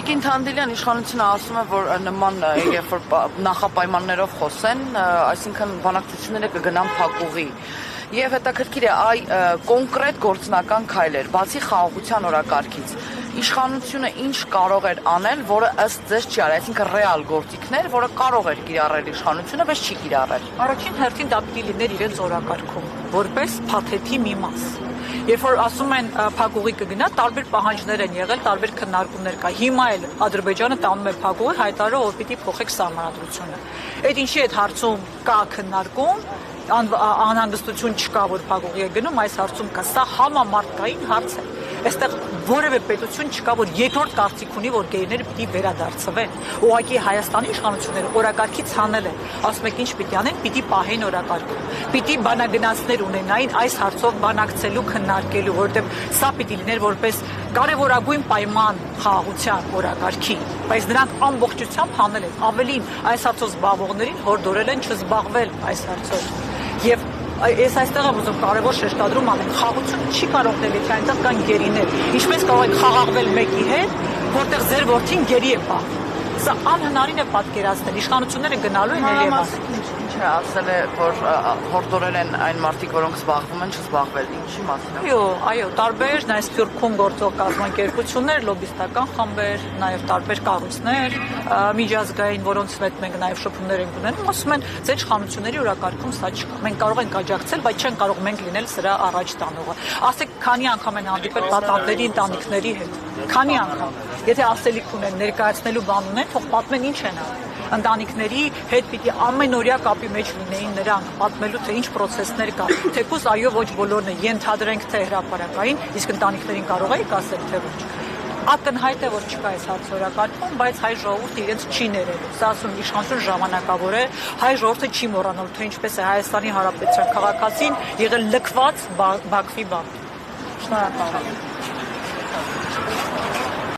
Տիկին Թանդիլյան իշխանությունը ասում է, որ նման երբ որ նախապայմաններով խոսեն, այսինքն բանակցությունները կգնան փակուղի։ Եվ հետաքրքիր է այ կոնկրետ գործնական քայլեր, բացի խաղաղության օրակարգից, իշխանությունը ինչ կարող էր անել, որը ըստ ձեզ չի արել, այսինքն ռեալ գործիքներ, որը կարող էր կիրառել իշխանությունը, բայց չի կիրառել։ Առաջին հերթին դա պիտի լիներ իրենց օրակարգում, որպես փաթեթի մի մաս։ Երբ որ ասում են փակուղի կգնա, տարբեր պահանջներ են եղել, տարբեր քննարկումներ կա։ Հիմա էլ Ադրբեջանը տանում է փակուղի, հայտարարով որ պիտի փոխեք սահմանադրությունը։ Այդ ինչի այդ հարցում կա քննարկում, անհանգստություն չկա, որ փակուղի է գնում, այս հարցում կա։ Սա համամարտկային հարց է։ Այստեղ որևէ պետություն չկա, որ երկրորդ կարծիք ունի, որ գերիները պիտի վերադարձվեն։ Ուղղակի Հայաստանի իշխանությունները օրակարգից հանել են։ Ասում եք ինչ պիտի անեն, պիտի պահեն օրակարգում։ Պիտի բանագնացներ ունենային այս հարցով բանակցելու, քննարկելու, որովհետև սա պիտի լիներ որպես կարևորագույն պայման խաղաղության օրակարգի, բայց նրանք ամբողջությամբ հանել են։ Ավելին, այս հարցով զբաղվողներին հորդորել են չզբաղվել այս հարցով։ Եվ ես այստեղ եմ ուզում կարևոր շեշտադրում անեմ, խաղաղություն չի կարող լինել, եթե այնտեղ կան գերիներ։ Ինչպես կարող եք խաղաղվել մեկի հետ, որտեղ ձեր որդին գերի է պահվում։ Սա անհնարին է պատկերացնել, իշխանությունները գնալու են ելևան։ Ինչ է ասել է, որ հորդորել են այն մարդիկ, որոնք զբաղվում են, չզբաղվել, ինչի մասին։ Այո, տարբեր նայես Սփյուռքում գործող կազմակերպություններ, լոբիստական խմբեր, նաև տարբեր կառույցներ, միջազգային, որոնց հետ մենք նաև շփումներ ենք ունենում, ասում են, ձեր իշխանությունների օրակարգում սա չկա։ Մենք կարող ենք աջակցել, բայց չեն կարող մենք լինել սրա առաջ տանողը։ Ասեք, քանի անգամ են հանդիպել պատանտների ընտանիքների հետ։ Քանի անգամ։ Եթե ասելիք ունեն, ներկայացնելու բան ունեն, թող պատմեն ինչ են արել։ Ընտանիքների հետ պիտի ամենօրյա կապի մեջ լինեին նրանք, պատմելու թե ինչ պրոցեսներ կա։ Թեկուզ այո, ոչ բոլորն են, ենթադրենք թե հրապարակային, իսկ ընտանիքներին կարող եք ասել թե ոչ։ Ակնհայտ է, որ չկա այս հարցը օրակարգում, բայց հայ ժողովուրդը իրենց չի ներելու։ Սա ասում իշխանություն ժամանակավոր է, հայ ժողովուրդը չի մոռանալ, թե ինչպես է Հայաստանի Հանրապետության քաղաքացին եղել լքված Բաքվի բանտ։ Շնորհակալ եմ։